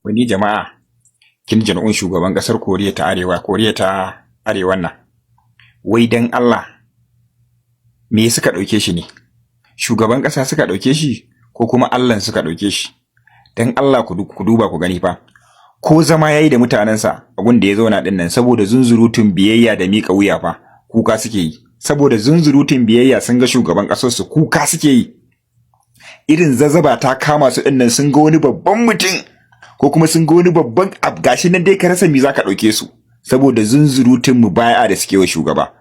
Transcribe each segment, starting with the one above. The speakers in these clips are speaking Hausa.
Wani jama'a, Kim Jong-un shugaban ƙasar Koriya ta Arewan nan. Wai dan Allah, me suka ɗauke shi ne? Shugaban ƙasa suka ɗauke shi ko kuma Allah suka ɗauke shi? Dan Allah ku duba ku gani fa. Ko zama yayi da mutanensa abun da ya zauna din nan saboda zunzurutun biyayya da miƙa wuya fa kuka suke yi. Saboda zunzurutun biyayya sun ga shugaban ƙasar su kuka suke yi. Irin zazzaba ta kama su din nan sun ga wani babban mutum ko kuma sun ga wani babban gashi nan dai ka rasa me zaka ɗauke su saboda zunzurutun mubaya'a da suke wa shugaba.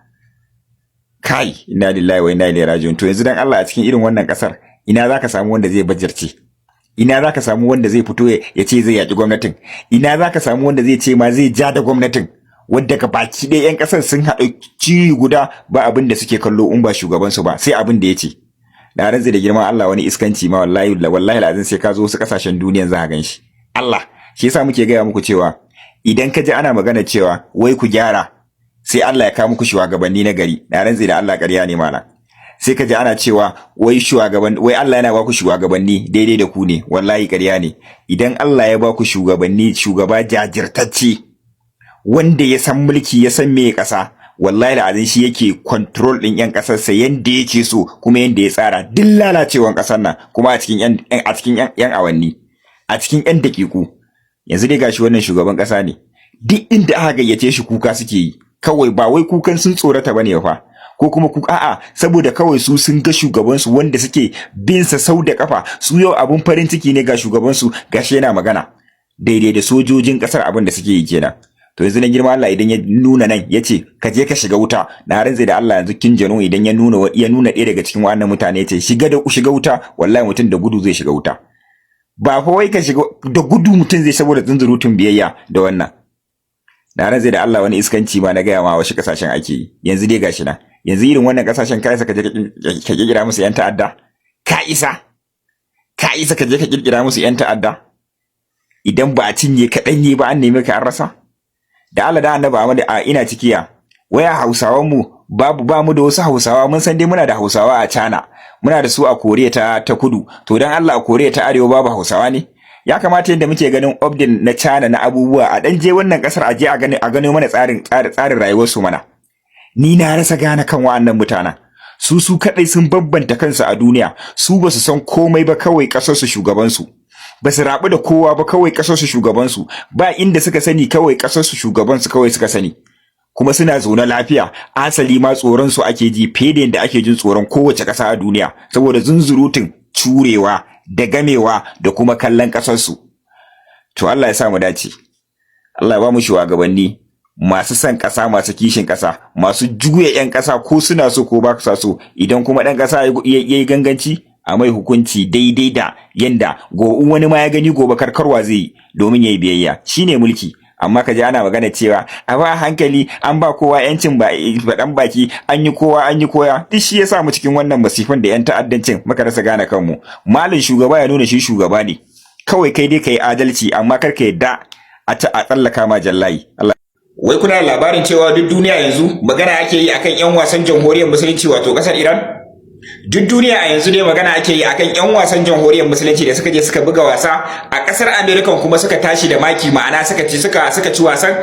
Kai, inna lillahi wa inna ilaihi raji'un. To yanzu dan Allah a cikin irin wannan ƙasar ina zaka samu wanda zai bajirce? Ina za ka samu wanda zai fito ya ce zai yaƙi gwamnatin? Ina za ka samu wanda zai ce ma zai ja da gwamnatin? Wadda ka baki ɗaya 'yan ƙasar sun haɗa ciri guda ba abin da suke kallo in ba shugabansu ba sai abin da ya ce. Na rantse da girman Allah wani iskanci ma wallahi lazim sai ka zo wasu ƙasashen duniyan za ka gan shi. Allah shi yasa muke gaya muku cewa idan ka ji ana magana cewa wai ku gyara sai Allah ya kawo muku shugabanni na gari. Na rantse da Allah ƙarya ne mana. Sai ka ji ana cewa wai Allah yana ba ku shugabanni daidai da ku ne, wallahi ƙarya ne. Idan Allah ya ba ku shugaba jajirtacce wanda ya san mulki ya san me ƙasa, wallahi da shi yake control din yan ƙasar sa yanda yake so kuma yanda ya tsara duk lalacewan ƙasar nan kuma a cikin yan awanni, a cikin yan dakiku. Yanzu dai gashi wannan shugaban ƙasa ne. Duk inda aka gayyace shi kuka suke yi. Kawai ba wai kukan sun tsorata bane fa. Ko kuma a'a saboda kawai su sun ga shugabansu wanda suke bin sa sau da kafa, su yau abun farin ciki ne ga shugabansu gashi yana magana daidai da sojojin kasar abin da suke yi kenan. To yanzu na girma Allah idan ya nuna nan yace ka je ka shiga wuta, na rantse da Allah yanzu Kim Jong-un idan ya nuna ɗaya daga cikin wannan mutane yace shiga wuta, wallahi mutum da gudu zai shiga wuta. Ba fa wai ka shiga da gudu mutum zai saboda zunzurutun biyayya da wannan. Na rantse da Allah wani iskanci ma na gaya ma wasu kasashen ake yi. Yanzu dai gashi nan. Yanzu irin wannan kasashen ka isa ka je ka kirkira musu yan ta'adda? Ka isa ka je ka kirkira musu yan ta'adda? Idan ba a cinye ka danye ba an neme ka an rasa? Da Allah da Annabi Ahmad ina cikiya. Waya Hausawan mu ba mu da wasu Hausawa, mun san dai muna da Hausawa a China, muna da su a Koriya ta Kudu. To dan Allah a Koriya ta Arewa babu Hausawa ne? Ya kamata yadda muke ganin update na China na abubuwa a dan je wannan kasar a je a gano mana tsarin rayuwar su mana. Ni na rasa gane kan wa'annan mutanen. Su kadai sun bambanta kansu a duniya. Su ba su san komai ba, kawai kasar su shugaban su. Ba su rabu da kowa ba, kawai kasar su shugaban su. Ba inda suka sani, kawai kasar su shugaban su kawai suka sani. Kuma suna zaune lafiya. Asali ma tsoron su ake ji fiye da yadda ake jin tsoron kowace kasa a duniya saboda zunzurutun curewa da gamewa da kuma kallon kasar su. To Allah ya sa mu dace. Allah ya ba mu shugabanni masu son ƙasa, masu kishin ƙasa, masu juya 'yan ƙasa ko suna so ko ba sa so. Idan kuma ɗan ƙasa ya yi ganganci a mai hukunci daidai da yanda wani ma ya gani gobe karkarwa zai yi domin ya yi biyayya. Shine mulki. Amma ka ji ana magana cewa a ba hankali, an ba kowa yancin baɗan baki, an yi koya. Duk shi ya sa mu cikin wannan masifan da 'yan ta'addancin muka rasa gane kanmu. Malin shugaba ya nuna shi shugaba ne. Kawai kai dai ka yi adalci amma kar ka yadda a tsallaka ma jallayi. Wai kuna labarin cewa duk duniya yanzu magana ake yi akan 'yan wasan jamhuriyar musulunci wato ƙasar Iran? Duk duniya a yanzu dai magana ake yi akan 'yan wasan jamhuriyar musulunci da suka je suka buga wasa a ƙasar Amerika kuma suka tashi da maki, ma'ana suka ci wasan.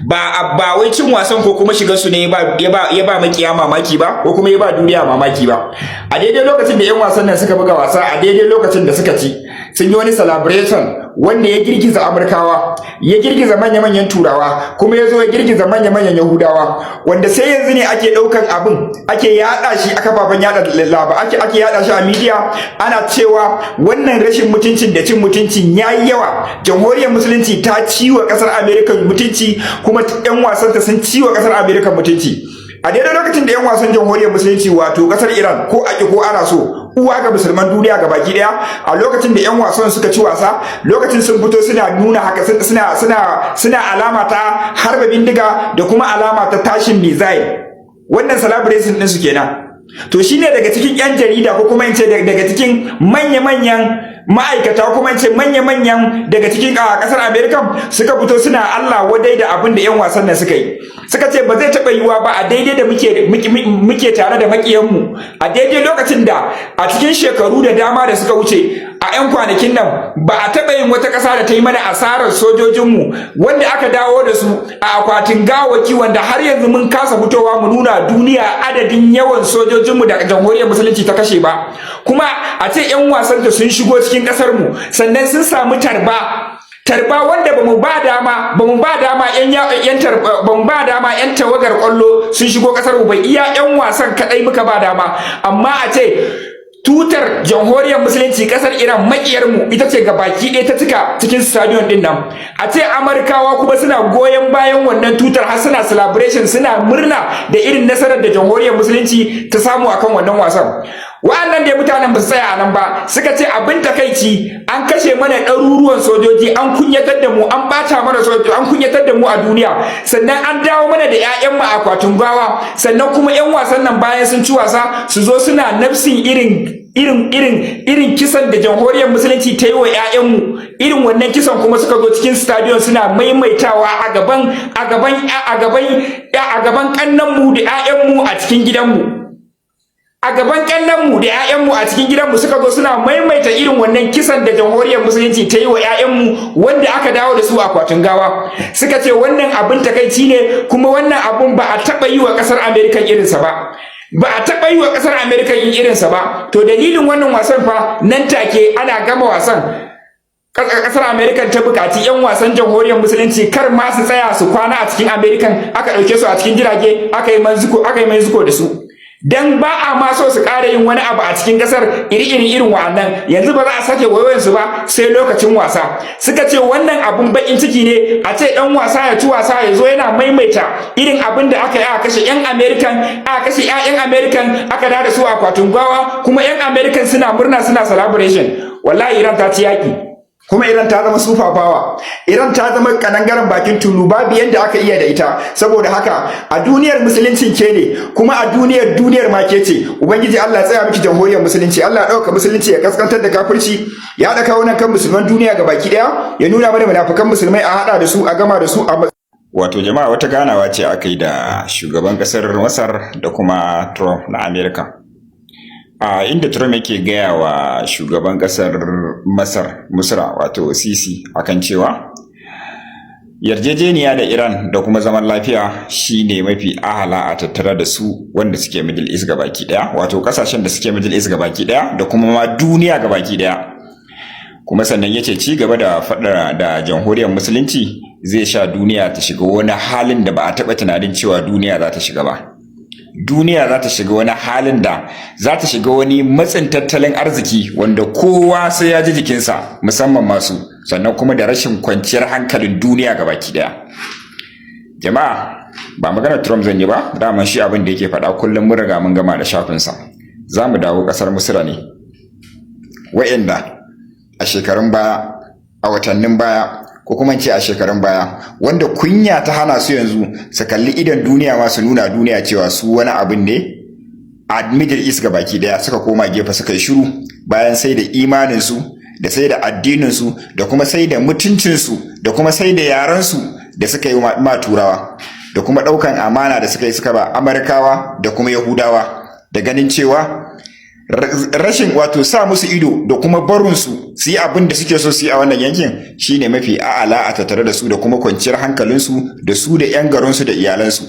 Ba wai cin wasan ko kuma shigar su ne ya ba makiya mamaki ba ko kuma ya ba duniya mamaki ba. A daidai lokacin da 'yan wasan nan suka buga wasa, a daidai lokacin da suka ci, sun yi wani celebration wanda ya girgiza Amurkawa, ya girgiza manya-manyan Turawa, kuma ya zo ya girgiza manya-manyan Yahudawa, wanda sai yanzu ne ake ɗaukan abin ake yaɗa shi a kafafen ake yaɗa shi a media, ana cewa wannan rashin mutuncin da cin mutuncin ya yi yawa. Jamhuriyar musulunci ta ciwa ƙasar Amerika mutunci, kuma 'yan wasanta sun ciwa ƙasar Amerika mutunci. A daidai lokacin da 'yan wasan jamhuriyar musulunci wato ƙasar Iran ko ake ko ana so, uwa ga musulman duniya ga baki daya, a lokacin da 'yan wasan suka ci wasa, lokacin sun fito suna nuna haka, suna alama ta harba bindiga da kuma alama ta tashin missile. Wannan celebration din su kenan. To shine daga cikin 'yan jarida ko kuma in ce daga cikin manya-manyan ma'aikata kuma ce manya-manyan daga cikin kasar Amerika suka fito suna Allah wadai da abin da 'yan wasan nan suka yi. Suka ce ba zai taɓa yiwuwa ba a daidai da muke tare da maƙiyanmu, a daidai lokacin da a cikin shekaru da dama da suka wuce a 'yan kwanakin nan ba a taɓa yin wata ƙasa da ta yi mana asarar sojojinmu wanda aka dawo da su a akwatin gawaki, wanda har yanzu mun kasa fitowa mu nuna duniya adadin yawan sojojinmu da jamhuriyar musulunci ta kashe ba. Kuma a ce 'yan wasanta sun shigo cikin ƙasarmu sannan sun samu tarba wanda bamu ba dama yan tawagar kwallo sun shigo kasar mu, bai iya 'yan wasan kadai muka ba dama, amma a ce tutar jamhuriyar musulunci kasar Iran makiyar mu ita ce gabaki ɗaya ta cika cikin stadium din nan, a ce Amurkawa kuma suna goyon bayan wannan tutar har suna celebration, suna murna da irin nasarar da jamhuriyar musulunci ta samu akan wannan wasan. Wa'annan dai mutanen ba su tsaya a nan ba, suka ce abin takaici an kashe mana ɗaruruwan sojoji, an kunyatar da mu, an ɓata mana sojoji, an kunyatar da mu a duniya, sannan an dawo mana da 'ya'yanmu a akwatin gawa, sannan kuma 'yan wasan nan bayan sun ci wasa su zo suna nafsin irin kisan da jamhuriyar musulunci ta yi wa 'ya'yanmu, irin wannan kisan kuma suka zo cikin stadion suna maimaitawa a gaban kannanmu da 'ya'yanmu a cikin gidanmu. A gaban kannanmu da 'ya'yanmu a cikin gidanmu suka zo suna maimaita irin wannan kisan da jamhuriyar musulunci ta yi wa 'ya'yanmu wanda aka dawo da su akwatin gawa. Suka ce wannan abin takaici ne, kuma wannan abun ba a taɓa yi wa ƙasar Amerika irinsa ba. Ba a taɓa yi wa ƙasar Amerika irinsa ba. To dalilin wannan wasan fa nan take ana gama wasan, ƙasar Amerika ta buƙaci 'yan wasan jamhuriyar musulunci kar ma su tsaya su kwana a cikin Amerikan, aka ɗauke su a cikin jirage aka yi manzuko da su. Dan ba a ma so su ƙara yin wani abu a cikin ƙasar irin wa'annan, yanzu ba za a sake wayoyin su ba sai lokacin wasa. Suka ce wannan abun bakin ciki ne, a ce ɗan wasa ya ci wasa ya zo yana maimaita irin abin da aka yi, a kashe 'yan Amerikan, aka kashe 'ya'yan Amerikan, aka da su a akwatin gawa, kuma 'yan Amerikan suna murna suna celebration. Wallahi Iran ta ci yaƙi, kuma Iran ta zama super power, Iran ta zama kanangaren bakin tulu, babu yadda aka iya da ita. Saboda haka a duniyar musuluncin ke ne, kuma a duniyar ma ke ce. Ubangiji Allah ya tsaya miki jamhuriyar musulunci, Allah ya ɗauka musulunci, ya kaskantar da kafirci, ya haɗa kawunan kan musulman duniya ga baki ɗaya, ya nuna mana munafukan musulmai a haɗa da su, a gama da su a wato jama'a. Wata ganawa ce aka yi da shugaban ƙasar Masar da kuma Trump na Amerika, a inda Trump yake gaya wa shugaban ƙasar Misra wato Sisi akan cewa yarjejeniya da Iran da kuma zaman lafiya shine mafi ahala a tattara da su wanda suke Middle East gabaki daya, wato kasashen da suke Middle East gabaki daya da kuma ma duniya gabaki daya. Kuma sannan yace ci gaba da faɗa da jamhuriyar musulunci zai sha duniya ta shiga wani halin da ba a taɓa tunanin cewa duniya za ta shiga ba. Duniya za ta shiga wani halin da za ta shiga wani matsin tattalin arziki wanda kowa sai ya ji jikinsa, musamman masu, sannan kuma da rashin kwanciyar hankalin duniya gabaki daya. Jama'a, ba maganar Trump zan yi ba, daman shi abin da yake faɗa kullum mun riga mun gama da shafinsa. Za mu dawo ƙasar Misra ne, wa'inda a shekarun baya, a watannin baya, ko kuma ce a shekarun baya, wanda kunya ta hana su yanzu su kalli idan duniya ma su nuna duniya cewa su wani abin ne a Middle East baki daya, suka koma gefe suka yi shiru bayan sai da imaninsu da sai da addininsu da kuma sai da mutuncinsu da kuma sai da yarensu da suka yi ma turawa, da kuma ɗaukan amana da suka yi suka ba Amurkawa da kuma Yahudawa, da ganin cewa rashin wato sa musu ido da kuma barinsu su yi abin da suke so su yi a wannan yankin shine mafi a'ala a tattare da su da kuma kwanciyar hankalinsu da su da 'yan garinsu da iyalansu.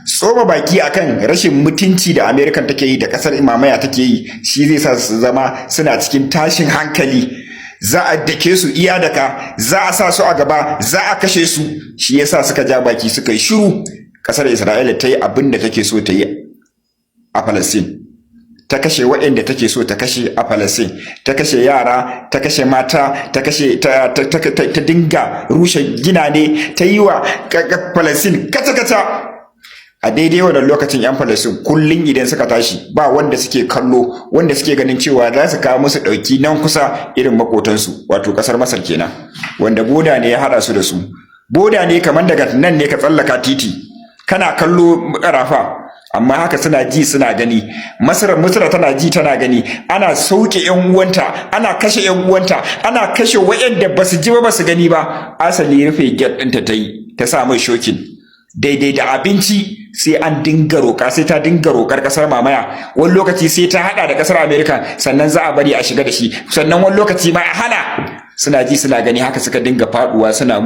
Tsoma baki akan rashin mutunci da Amerikan take yi da kasar imamaya take yi shi zai sa su zama suna cikin tashin hankali, za a dake su iya daka, za a sa su a gaba, za a kashe su. Shi yasa suka ja baki suka yi shiru. Kasar Isra'ila ta yi abin da take so ta yi a Palestine, ta kashe waɗanda take so ta kashe a Palestine, ta kashe yara, ta kashe mata, ta kashe ta dinga rushe ginane, ta yi wa Palestine kata-kata. A daidai wannan lokacin 'yan Palestine kullum idan suka tashi ba wanda suke kallo, wanda suke ganin cewa za su kawo musu ɗauki nan kusa irin makotansu, wato ƙasar Masar kenan, wanda boda ne ya haɗa su da su. Boda ne kamar daga nan ne ka tsallaka titi, kana kallo Rafa, amma haka suna ji suna gani. Misra tana ji tana gani, ana sauke yan uwanta, ana kashe yan uwanta, ana kashe wayanda basu ji ba basu gani ba. Asali rufe gate ɗinta ta yi, ta sa mai shokin. Daidai da abinci sai an dinga roƙa, sai ta dinga roƙar ƙasar mamaya. Wani lokaci sai ta haɗa da ƙasar Amerika sannan za a bari a shiga da shi, sannan wani lokaci ma a hana. Suna ji suna gani, haka suka dinga faɗuwa suna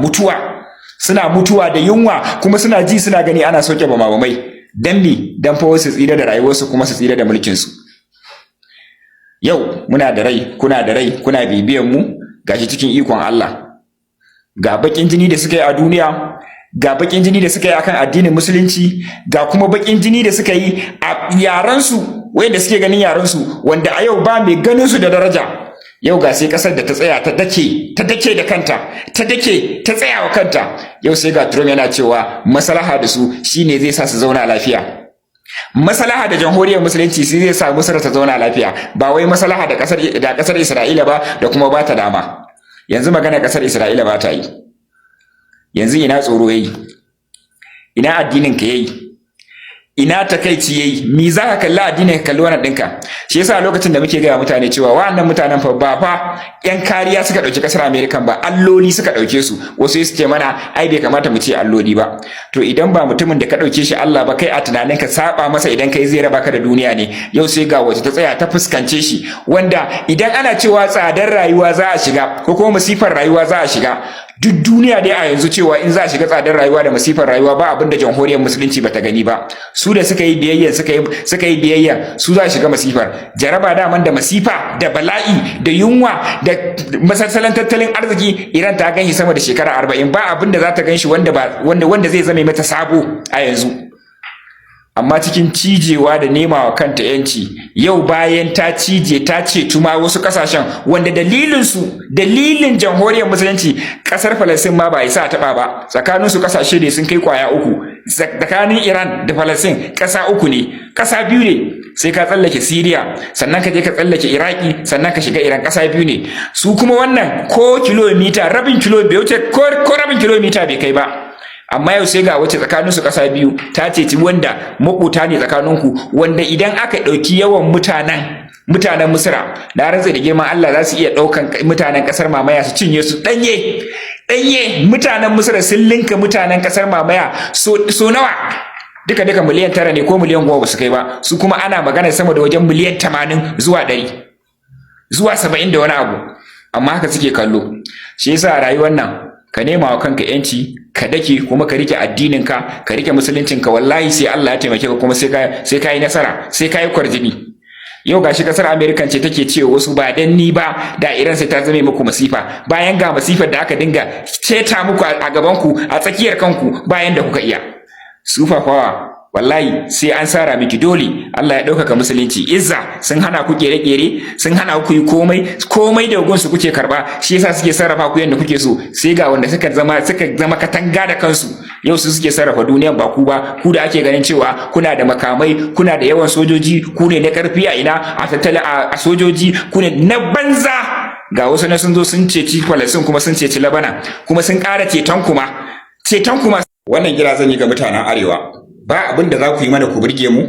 mutuwa da yunwa, kuma suna ji suna gani ana sauke bamabamai. Dan me? Dan fa wasu tsira da rayuwarsu kuma su tsira da mulkinsu. Yau muna da rai, kuna da rai, kuna bibiyan mu, gashi cikin ikon Allah. Ga bakin jini da suka yi a duniya, ga bakin jini da suka yi akan addinin musulunci, ga kuma bakin jini da suka yi a yaransu, wanda suke ganin yaransu, wanda a yau ba mai ganin su da daraja. Yau ga sai kasar da ta tsaya ta dake da kanta, ta tsaya wa kanta. Yau sai ga Trump yana cewa maslaha da su shine zai sa su zauna lafiya. Maslaha da jamhuriyar musulunci shi zai sa Misra ta zauna lafiya, ba wai maslaha da kasar Isra'ila ba da kuma ba ta dama. Yanzu magana kasar Isra'ila ba ta yi. Yanzu ina tsoro yayi, ina addinin ka yayi, ina takaici yayi, mi za ka kalli addinin ka kalli wannan ɗinka. Shi yasa lokacin da muke gaya mutane cewa wa'annan mutanen fa ba fa yan kariya suka ɗauki ƙasar Amerika ba, alloli suka ɗauke su. Wasu su ce mana ai bai kamata mu ce alloli ba. To idan ba mutumin da ka ɗauke shi Allah ba, kai a tunanin ka saba masa idan kai zai raba ka da duniya ne. Yau sai ga wace ta tsaya ta fuskance shi, wanda idan ana cewa tsadar rayuwa za a shiga ko kuma musifar rayuwa za a shiga, duk duniya dai a yanzu cewa in za a shiga tsadar rayuwa da masifar rayuwa ba abin da jamhuriyar musulunci bata gani ba. Su da suka yi biyayya su za a shiga masifar. Jaraba daman da masifa da bala'i da yunwa da masalsalan tattalin arziki, Iran ta ganshi sama da shekara 40, ba abin da za ta ganshi wanda zai zame mata sabo a yanzu. Amma cikin cijewa da nema wa kanta yanci, yau bayan ta cije ta ceto ma wasu kasashen wanda dalilin jamhuriyar musulunci, kasar Falastin ma ba a isa a taba ba. Tsakanin su kasashe ne sun kai kwaya 3, tsakanin Iran da Falastin kasa 3 ne, kasa 2 ne. Sai ka tsallake Syria, sannan ka je ka tsallake Iraki, sannan ka shiga Iran, kasa 2 ne. Su kuma wannan ko kilomita rabin kilomita bai kai ba. Amma yau sai ga wace tsakaninsu ƙasa biyu ta ceci wanda maƙota ne tsakaninku, wanda idan aka ɗauki yawan mutanen Misra, na rantsa da girman Allah za su iya ɗaukan mutanen ƙasar mamaya su cinye su ɗanye. Mutanen Misra sun linka mutanen ƙasar mamaya so nawa? Duka miliyan 9 ne ko miliyan 10 ba su kai ba. Su kuma ana magana sama da wajen miliyan 80 zuwa 100 zuwa 70 da wani abu. Amma haka suke kallo. Shi yasa rayuwar nan ka nema wa kanka yanci, ka dake kuma ka rike addininka, ka rike musuluncinka, wallahi sai Allah ya taimake ka kuma sai ka yi nasara, sai ka yi kwarjini. Yau gashi kasar Amerika ce take cewa wasu ba dan ni ba da Iran sai ta zame muku masifa, bayan ga masifar da aka dinga ceta muku a gaban ku, a tsakiyar kanku, bayan da kuka iya. Sufafawa wallahi sai an sara miki dole. Allah ya ɗaukaka musulunci. Izza sun hana ku kere-kere, sun hana ku yi komai da gunsu kuke karba, shi yasa suke sarrafa ku yanda kuke so. Sai ga wanda suka zama katanga da kansu, yau su suke sarrafa duniyar ba ku ba. Ku da ake ganin cewa kuna da makamai, kuna da yawan sojoji, ku ne na karfi a ina, a tattala a sojoji, ku ne na banza. Ga wasu na sun zo sun ceci Falastin kuma sun ceci Labana, kuma sun ƙara ceton kuma. Wannan kira zan yi ga mutanen Arewa. Ba abin da za ku yi mana ku burge mu,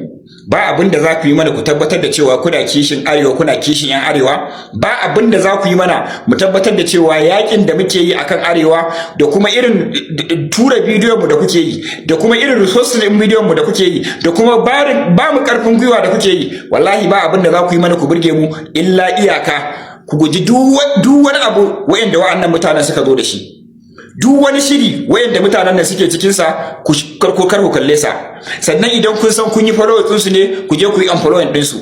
ba abin da za ku yi mana ku tabbatar da cewa kuna kishin Arewa, kuna kishin yan Arewa, ba abin da za ku yi mana mu tabbatar da cewa yakin da muke yi akan Arewa da kuma irin tura bidiyon mu da kuke yi, da kuma irin resources din bidiyon mu da kuke yi, da kuma ba mu karfin gwiwa da kuke yi, wallahi ba abin da za ku yi mana ku burge mu illa iyaka ku guji duk wani abu wayanda wa'annan mutanen suka zo da shi. Duk wani shiri wayanda mutanen nan suke cikin sa ku kalle sa. Sannan idan kun san kun yi follow din su ne, ku je ku yi unfollow din su.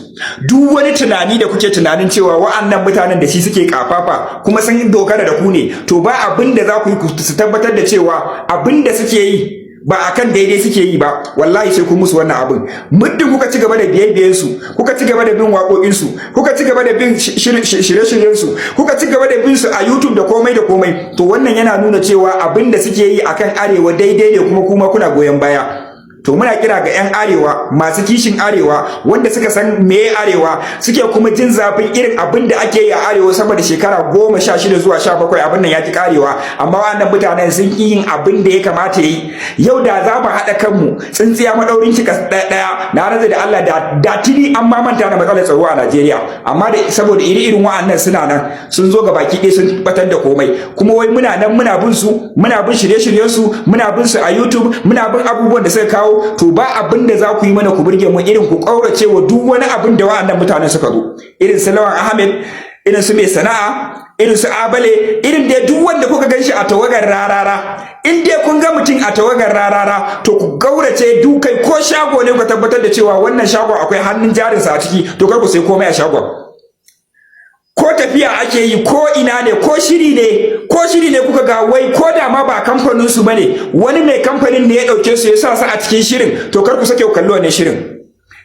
Duk wani tunani da kuke tunanin cewa wa'annan mutanen da shi suke kafafa kuma sun dogara da ku ne, to ba abin da za ku yi ku tabbatar da cewa abin da suke yi ba akan daidai suke yi ba, wallahi sai ku musu wannan abin. Muddin kuka ci gaba da biye su, kuka ci gaba da bin waƙoƙin su, kuka ci gaba da bin shirye-shiryen su, kuka ci gaba da bin su a YouTube da komai, to wannan yana nuna cewa abin da suke yi akan Arewa daidai ne, kuma kuna goyon baya. to muna kira ga 'yan arewa masu kishin arewa wanda suka san meye arewa suke kuma jin zafin irin abin da ake yi a arewa sama da shekara 16 zuwa 17 abin nan ya ki karewa, amma wannan mutanen sun ki yin abin da ya kamata yi. Yau da za mu haɗa kanmu tsintsiya madaurin ki ɗaya na raza da Allah da tuni an mamanta na matsalar tsaro a Najeriya, amma da saboda iri-irin wa'annan suna nan sun zo ga baki ɗaya sun batar da komai, kuma wai muna nan muna bin su, muna bin shirye-shiryen su, muna bin su a YouTube, muna bin abubuwan da suka kawo. To ba abin da za ku yi mana ku burge mu irin ku kaurace wa duk wani abin da wa'annan mutanen suka zo, irin su Lawan Ahmed, irin su mai sana'a, irin su Abale, irin dai duk wanda kuka ganshi a tawagar rarara. In dai kun ga mutum a tawagar rarara to ku gaurace dukai, ko shago ne ku tabbatar da cewa wannan shago akwai hannun jarinsa a ciki, to kar ku sai komai a shagon. Ko tafiya ake yi ko ina ne, ko shiri ne kuka ga wai ko da ma ba kamfanin su bane, wani mai kamfanin ne ya dauke su ya sa su a cikin shirin, to kar ku sake ku kallo wannan shirin.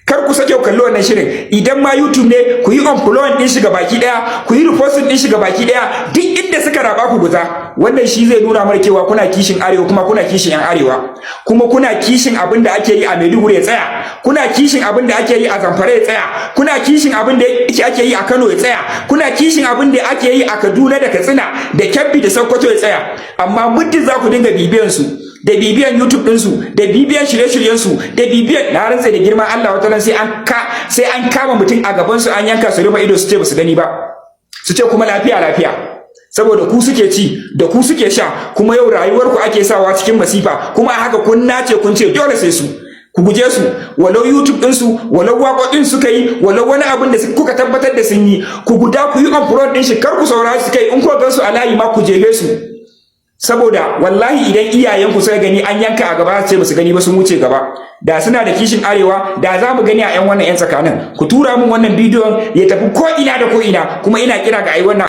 Kar ku sake ku kalli wannan shirin. Idan ma YouTube ne ku yi unfollowing din shi baki daya, ku yi reposting din shi baki daya, duk inda suka raba ku guza. Wannan shi zai nuna mana cewa kuna kishin arewa, kuma kuna kishin yan arewa, kuma kuna kishin abin da ake yi a Maiduguri ya tsaya, kuna kishin abin da ake yi a Zamfara ya tsaya, kuna kishin abin da ake yi a Kano ya tsaya, kuna kishin abin da ake yi a Kaduna da Katsina da Kebbi da Sokoto ya tsaya. Amma muddin za ku dinga bibiyan su, da bibiyan YouTube ɗinsu, da bibiyan shirye-shiryensu, da bibiyan, na rantsa da girman Allah wata ran sai an kama mutum a gaban su an yanka su rufe ido su ce basu gani ba, su ce kuma lafiya, saboda ku suke ci da ku suke sha, kuma yau rayuwar ku ake sawa cikin masifa, kuma a haka kun nace kun ce dole sai su. Ku guje su, walau YouTube ɗinsu, walau waƙoƙin suka yi, walau wani abin da kuka tabbatar da sun yi, ku guda ku yi upload ɗin shi, kar ku saurari su kai, in ku gan su a layi ma ku jefe su. Saboda wallahi idan iyayenku suka gani an yanka a gaba sai basu gani ba sun wuce gaba, da suna da kishin arewa da za mu gani a 'yan wannan 'yan tsakanin. Ku tura min wannan bidiyon ya tafi ko ina da ko ina, kuma ina kira ga ai wannan